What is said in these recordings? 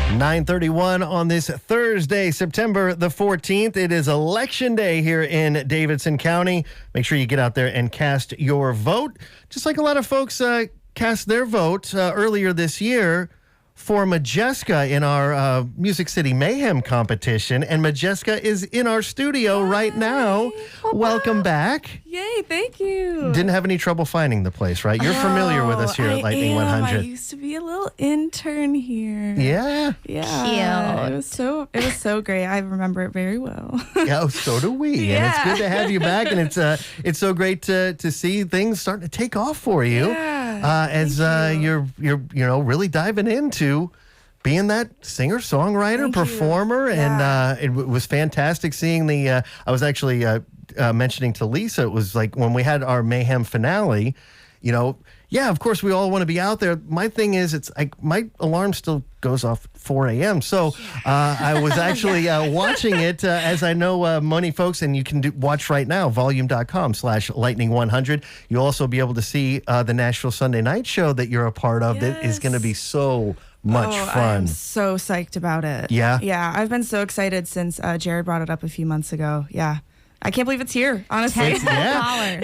9:31 on this Thursday, September the 14th. It is Election Day here in Davidson County. Make sure you get out there and cast your vote. Just like a lot of folks cast their vote earlier this year for Majeska in our Music City Mayhem competition. And Majeska is in our studio right now. Welcome back. Yay, thank you. Didn't have any trouble finding the place, right? You're familiar with us here at Lightning 100. I used to be a little intern here. Yeah. Yeah. Cute. It was so great. I remember it very well. Yeah, so do we. Yeah. And it's good to have you back, and it's so great to see things starting to take off for you. Yeah. As you're really diving into being that singer-songwriter, performer, and it was fantastic seeing the. I was actually mentioning to Lisa, it was like when we had our Mayhem finale. Yeah, of course we all want to be out there. My thing is, it's like my alarm still goes off 4 a.m. So I was actually watching it, as I know many folks, and you can watch right now, volume.com/lightning100. You'll also be able to see the Nashville Sunday night show that you're a part of. That is going to be so much fun. I'm so psyched about it. Yeah? Yeah, I've been so excited since Jared brought it up a few months ago. Yeah. I can't believe it's here, honestly. $10 whole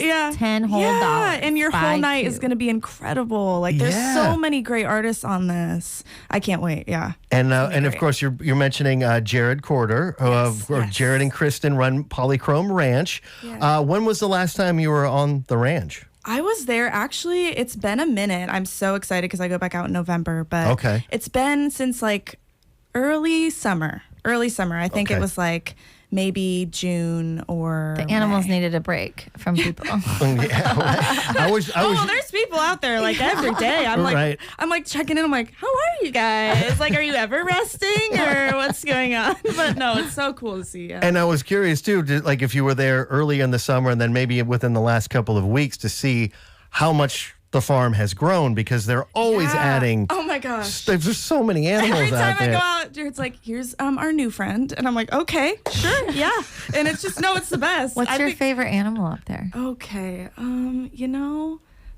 yeah. $10 whole Yeah, and your whole night $2. is going to be incredible. Like, there's so many great artists on this. I can't wait, yeah. And of course, you're mentioning Jared Corder, or Jared and Kristen run Polychrome Ranch. Yeah. When was the last time you were on the ranch? I was there, actually. It's been a minute. I'm so excited because I go back out in November. But it's been since, like, early summer. I think it was, like, maybe June or the animals May. needed a break from people. Well, there's people out there like every day. I'm like checking in. I'm like, how are you guys? Like, are you ever resting or what's going on? But no, it's so cool to see you. And I was curious too, like if you were there early in the summer and then maybe within the last couple of weeks to see how much the farm has grown, because they're always adding. Oh my gosh. There's just so many animals Every time out there. I go out, Jared's like, here's our new friend. And I'm like, okay, sure, yeah. And it's just, no, it's the best. What's your favorite animal up there? Okay,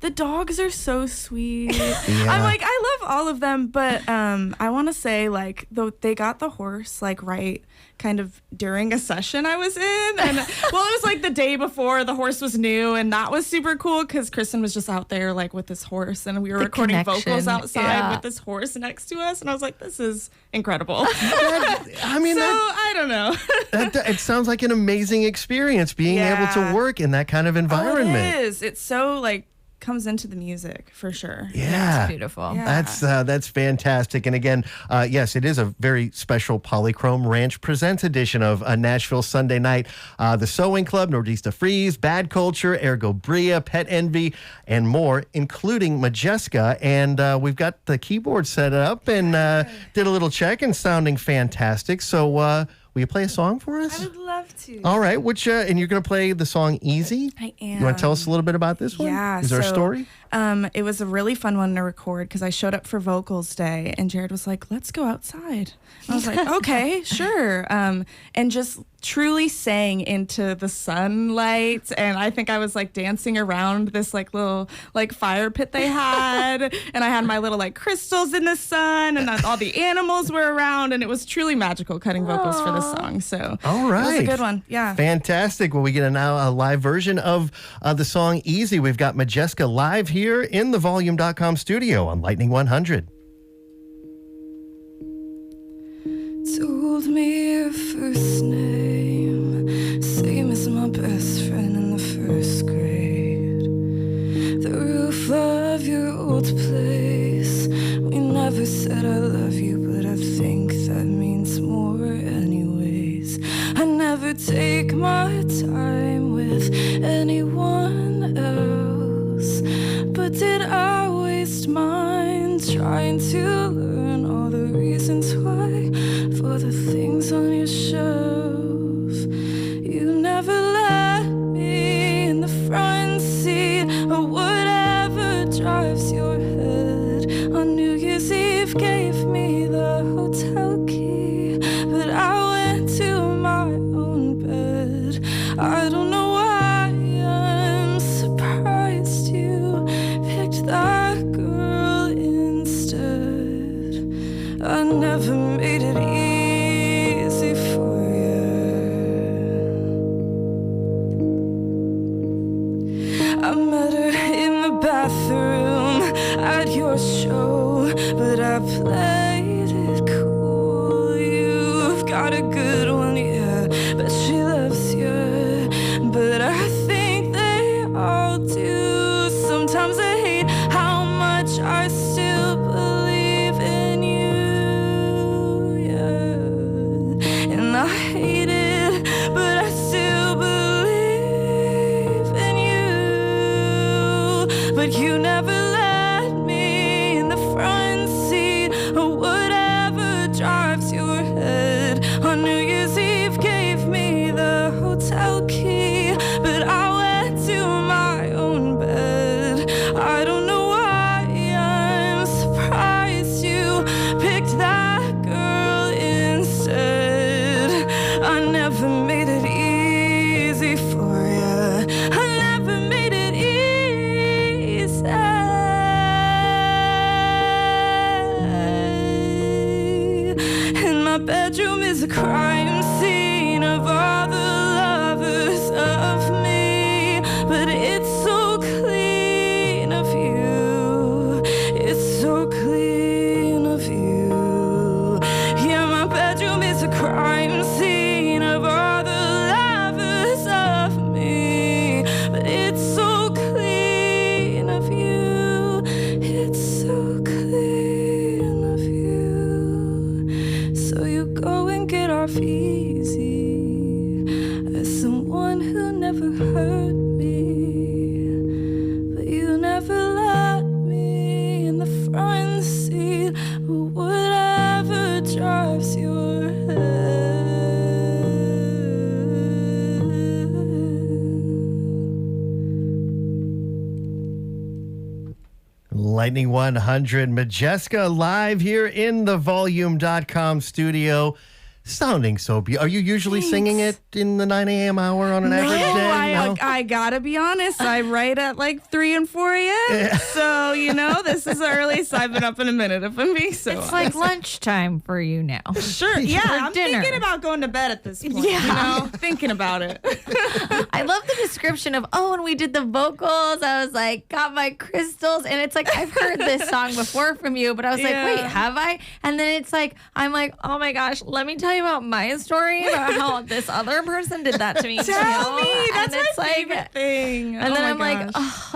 the dogs are so sweet. I'm like, I love all of them, but I want to say, like, they got the horse, like, right kind of during a session I was in. And, well, it was, like, the day before the horse was new, and that was super cool because Kristen was just out there, like, with this horse, and we were recording vocals outside with this horse next to us, and I was like, this is incredible. I don't know. It sounds like an amazing experience being able to work in that kind of environment. It is. It's so, like, comes into the music for sure. Yeah, it's beautiful. Yeah. That's fantastic. And again, yes, it is a very special Polychrome Ranch Presents edition of Nashville Sunday Night. The Sewing Club, Nordista Freeze, Bad Culture, Ergo Bria, Pet Envy, and more, including Majeska. And we've got the keyboard set up and did a little check and sounding fantastic. So will you play a song for us? I would love to. All right. And you're going to play the song Easy? I am. You want to tell us a little bit about this one? Yeah. Is there a story? It was a really fun one to record because I showed up for vocals day and Jared was like, let's go outside. I was like, okay, sure. And just truly sang into the sunlight. And I think I was like dancing around this like little like fire pit they had. And I had my little like crystals in the sun and all the animals were around. And it was truly magical cutting vocals for this song. So all right. It was a good one. Yeah. Fantastic. Well, we get now a live version of the song Easy. We've got Majeska live here in the volume.com studio on Lightning 100. Told me your first name, same as my best friend in the first grade. The roof of your old place. We never said I love you, but I think that means more anyways. I never take my time with anyone else, but did I waste mine trying to learn all the reasons why for the things on your shelf? You never let me in the front seat or whatever drives your head. On New Year's Eve gave me the hotel key, but I went to my own bed. I don't know why I'm surprised you picked that girl instead. I never never made it easy for you. I met her in the bathroom at your show, but I played it cool. You've got a good one, yeah, but she loves you, but I think they all do. Sometimes I hate how much I still believe in you, yeah, and I hate it, but I still believe in you, but you never let me in the front seat or whatever drives your head. On New Year's Eve gave me the hotel key, but I went to my own bed. I don't know why I'm surprised you picked that girl instead. I never made it easy for you. I never made it easy. And my bedroom is a crime scene of all the lovers of me, but it's so clean of you. It's so clean of you. Yeah, my bedroom is a crime scene of all the lovers of me, but it's so clean of you. It's so clean of you. So you go and get off easy as someone who never hurt me, but you never let me in the front seat or whatever drives your head. Lightning 100, Majeska, live here in the Volume.com studio. Sounding so beautiful. Are you usually singing it in the 9 a.m. hour on an average day? No? I gotta be honest. I write at like 3 and 4 a.m. Yeah. So, this is the earliest I've been up in a minute, if I'm being so It's like lunchtime for you now. Sure, yeah. I'm dinner. thinking about going to bed at this point, thinking about it. I love the description of, when we did the vocals, I was like, got my crystals. And it's like, I've heard this song before from you, but I was like, wait, have I? And then it's like, I'm like, oh my gosh, let me tell you about my story about how this other person did that to me. Tell me. That's and my favorite thing. And then I'm like,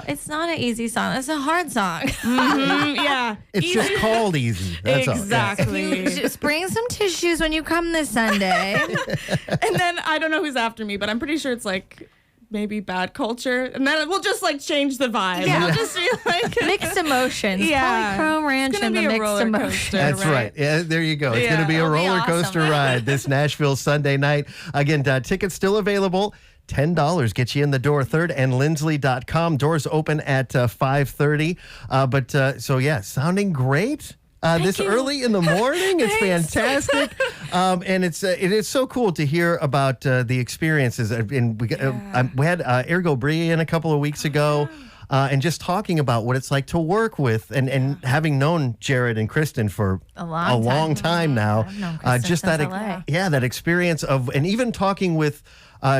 it's not an easy song. It's a hard song. Yeah. It's just called easy. That's exactly. Just bring some tissues when you come this Sunday. And then I don't know who's after me, but I'm pretty sure it's like maybe Bad Culture, and then we'll just like change the vibe. Yeah. We'll just be like Mixed emotions. Yeah. Polychrome Ranch It's gonna and the be a mixed roller emotions. coaster. That's right. Yeah, there you go. It's Yeah. going to be a It'll be roller awesome. coaster ride this Nashville Sunday night. Again, tickets still available. $10 gets you in the door. 3rd and Lindsley.com. Doors open at 5:30. So sounding great. This early in the morning, it's fantastic, and it is so cool to hear about the experiences. And we had Ergo Brie in a couple of weeks ago, and just talking about what it's like to work with, and having known Jared and Kristen for A long time now, I've known Kristen just that since LA. that experience of, and even talking with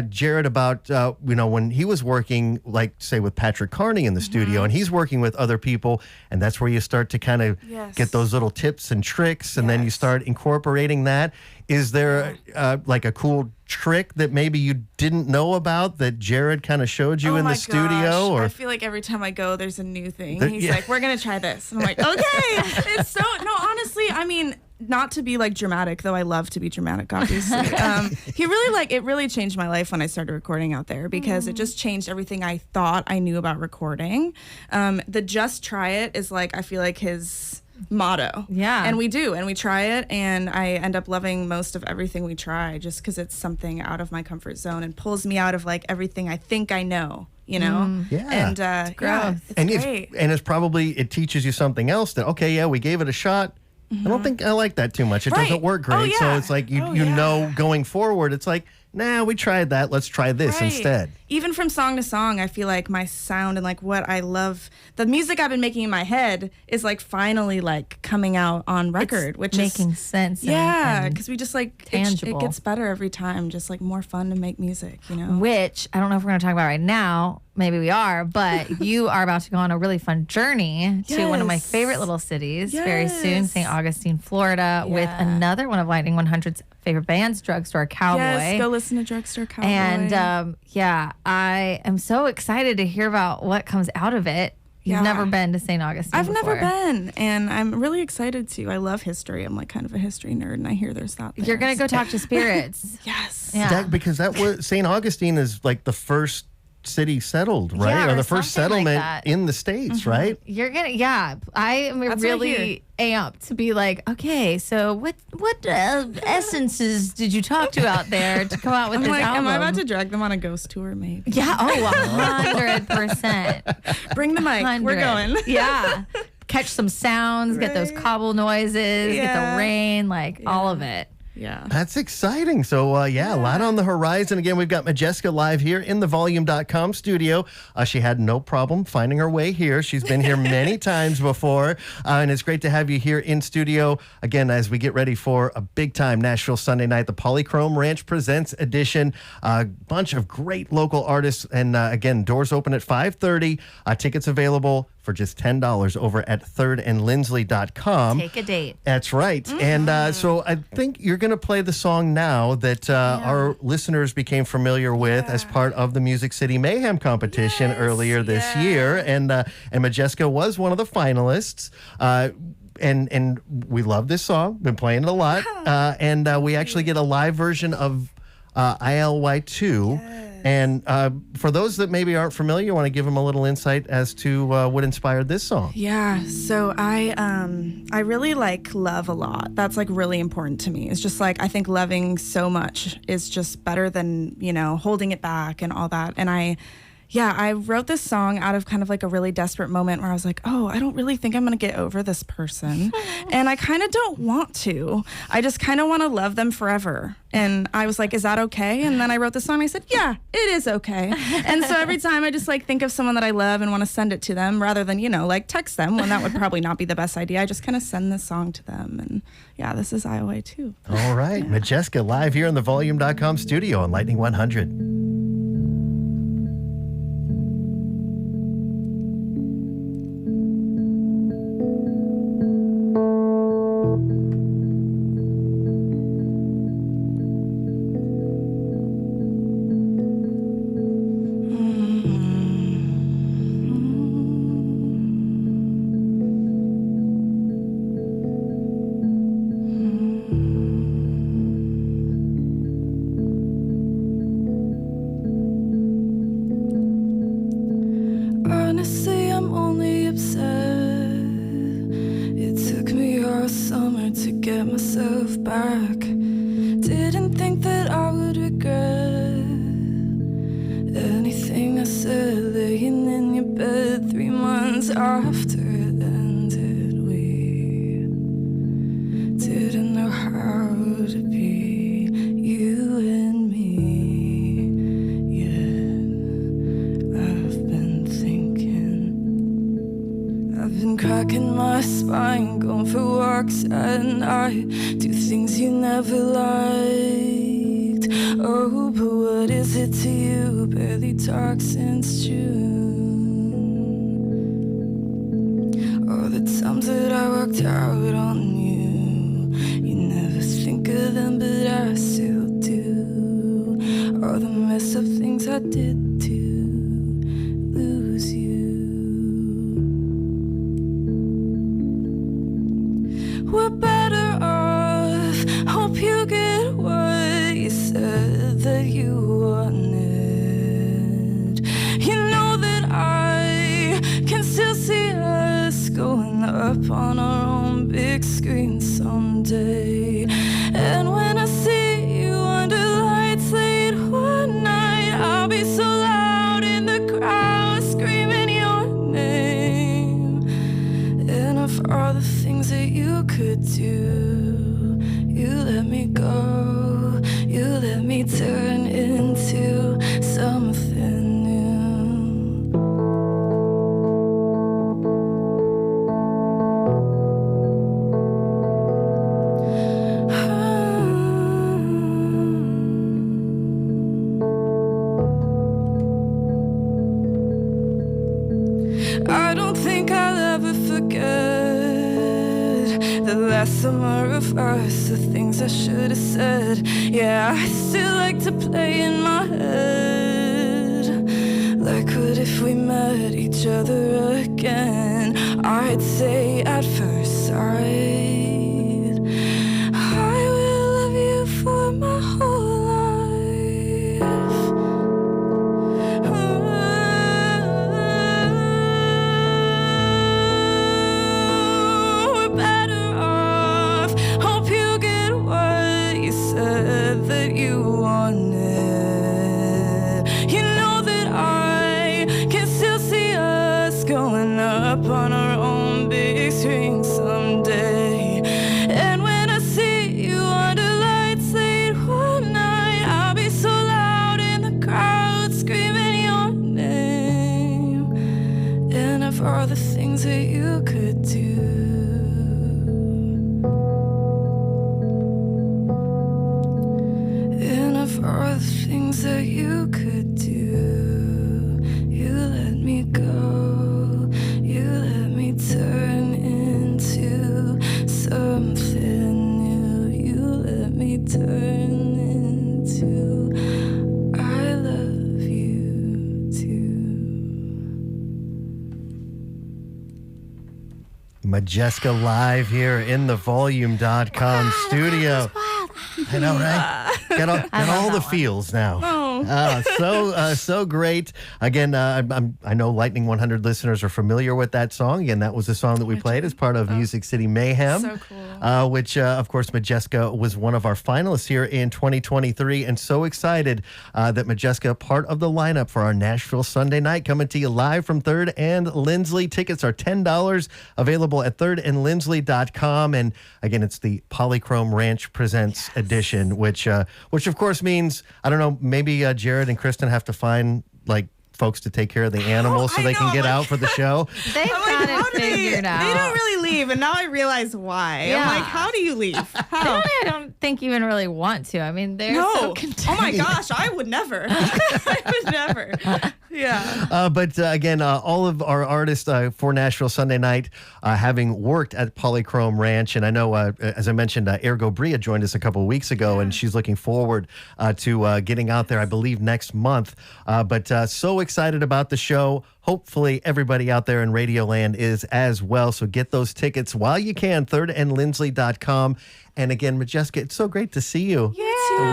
Jared about when he was working, like say with Patrick Carney in the studio, and he's working with other people, and that's where you start to kind of get those little tips and tricks, and then you start incorporating that. Is there like a cool trick that maybe you didn't know about that Jared kind of showed you in the studio? Gosh. Or I feel like every time I go, there's a new thing. There- He's yeah. like, we're gonna try this. And I'm like, okay. It's so honestly, I mean, not to be like dramatic, though I love to be dramatic, obviously. It really changed my life when I started recording out there, because it just changed everything I thought I knew about recording. The just try it is like, I feel like his motto. Yeah. And we do, and we try it, and I end up loving most of everything we try, just because it's something out of my comfort zone and pulls me out of like everything I think I know, Yeah. And growth. it's great. It's probably, it teaches you something else that, okay, we gave it a shot. I don't think I like that too much. It doesn't work great. Oh, yeah. So it's like you know going forward, it's like, nah, we tried that. Let's try this Right. instead. Even from song to song, I feel like my sound and like what I love, the music I've been making in my head is like finally like coming out on record, which making is sense. yeah, and because we just like tangible. it gets better every time, just like more fun to make music, you know. which I don't know if we're going to talk about right now. Maybe we are, but you are about to go on a really fun journey to one of my Yes. favorite little cities very soon, Yes. St. Augustine, Florida, with Yeah. another one of Lightning 100's favorite bands, Drugstore Cowboy. Yes, go listen to Drugstore Cowboy. And yeah, I am so excited to hear about what comes out of it. You've Yeah. never been to St. Augustine I've before. never been, and I'm really excited to. I love history. I'm like kind of a history nerd, and I hear there's that. You're going to go talk to spirits. Yes. Yeah. Because that was St. Augustine is like the first city settled, right? Yeah, or or the first something like settlement that. in the States, right? You're gonna, yeah. I am That's what I really amped to be like, okay, so what essences did you talk to out there to come out with I'm this like, album? am I about to drag them on a ghost tour? Maybe. Yeah. Oh, 100%. Bring the mic. We're 100. going. Yeah. Catch some sounds, get those Right. cobble noises, get the Yeah. rain, like all of it. Yeah. That's exciting. So, a lot on the horizon. Again, we've got Majeska live here in the Volume.com studio. She had no problem finding her way here. She's been here many times before, and it's great to have you here in studio. Again, as we get ready for a big-time Nashville Sunday night, the Polychrome Ranch Presents edition. A bunch of great local artists, and again, doors open at 5:30. Tickets available for just $10 over at thirdandlindsley.com. Take a date. That's right. And so I think you're going to play the song now that our listeners became familiar with as part of the Music City Mayhem competition earlier this year. And Majeska was one of the finalists. And we love this song. Been playing it a lot. And we actually get a live version of ILY2. And for those that maybe aren't familiar, you want to give them a little insight as to what inspired this song. Yeah, so I really like love a lot. That's like really important to me. It's just like I think loving so much is just better than, you know, holding it back and all that. And I wrote this song out of kind of like a really desperate moment where I was like, oh, I don't really think I'm going to get over this person. And I kind of don't want to. I just kind of want to love them forever. And I was like, is that okay? And then I wrote the song. And I said, yeah, it is okay. And so every time I just like think of someone that I love and want to send it to them rather than, you know, like text them when that would probably not be the best idea. I just kind of send this song to them. And yeah, this is Iowa too. All right. Majeska live here in the Volume.com studio on Lightning 100. Honestly, I'm only upset. It took me all summer to get myself back. Didn't think that I would regret anything I said laying in your bed 3 months after it ended. We didn't know how to be you and me. I've been cracking my spine, going for walks at night, do things you never liked. Oh, but what is it to you? Barely talked since June. All the times that I walked out on you, you never think of them, but I still do. All the messed up things I did to lose you. We're better off. Hope you get what you said that you wanted. You know that I can still see us going up on our own big screen someday. And when I see you under lights late one night, I'll be so me turn into something new. I don't think I'll ever forget the last summer of us, the things I should have said. Yeah, I still like to play in my head. Like, what if we met each other again? I'd say at first sight, I will love you for my whole life. We're better off. Hope you get what you said that you wanted. You know that I can still see us going up on our own big screen someday. And when I see you under lights late one night, I'll be so loud in the crowd screaming your name. And of all the things that you could do, and of all the things that you could do, you let me go. You let me turn into something new. You let me turn into I love you too. Majeska live here in the volume.com studio. I know, right? Got all the feels now. So great. Again, I know Lightning 100 listeners are familiar with that song. Again, that was the song that we played as part of Music City Mayhem. So cool. Which, of course, Majeska was one of our finalists here in 2023. And so excited that Majeska, part of the lineup for our Nashville Sunday night, coming to you live from 3rd and Lindsley. Tickets are $10, available at thirdandlindsley.com. And again, it's the Polychrome Ranch Presents edition, which of course means, I don't know, maybe Jared and Kristen have to find like folks to take care of the animals so they can get out for the show. They've got it figured out. They don't really leave, and now I realize why. Yeah. I'm like, how do you leave? How? I don't think even really want to. I mean, they're so content. Oh my gosh, I would never. I would never. Yeah. But again, all of our artists for Nashville Sunday night, having worked at Polychrome Ranch, and I know, as I mentioned, Ergo Bria joined us a couple of weeks ago, and she's looking forward to getting out there, I believe, next month. But so excited about the show. Hopefully everybody out there in Radio Land is as well. So get those tickets while you can, thirdandlindsley.com. And again, Majeska, it's so great to see you. Yeah.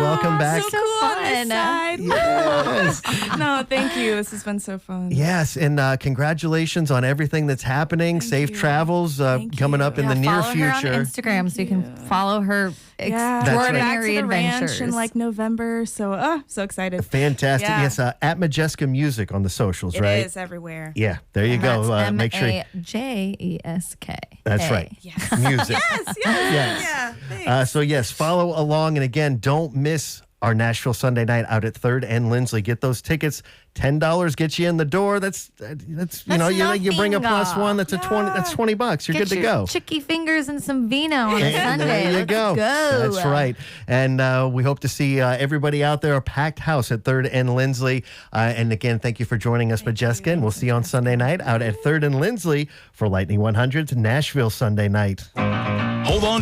Welcome back. So cool on this side. Yes. No, thank you. This has been so fun. Yes, and congratulations on everything that's happening. Safe travels coming up in the near follow future. her on Instagram so you can follow her extraordinary back to the ranch adventures. in like November. So, so excited. Fantastic. Yeah. Yes, at Majeska Music on the socials, right? It is everywhere. Yeah, there you go. Make sure. Majeska. That's right. Yes. Music. Yes. Yes. Yeah. So yes, follow along, and again, don't miss our Nashville Sunday night out at 3rd and Lindsley. Get those tickets. $10 gets you in the door. That's you know, you bring a plus one. That's that's $20. You're good to go. Chicky fingers and some vino on a And Sunday. there you Let's go. go. That's right. And we hope to see everybody out there. A packed house at 3rd and Lindsley. And again, thank you for joining us, Majeska. And we'll see you on Sunday night out at 3rd and Lindsley for Lightning 100's Nashville Sunday night. Hold on.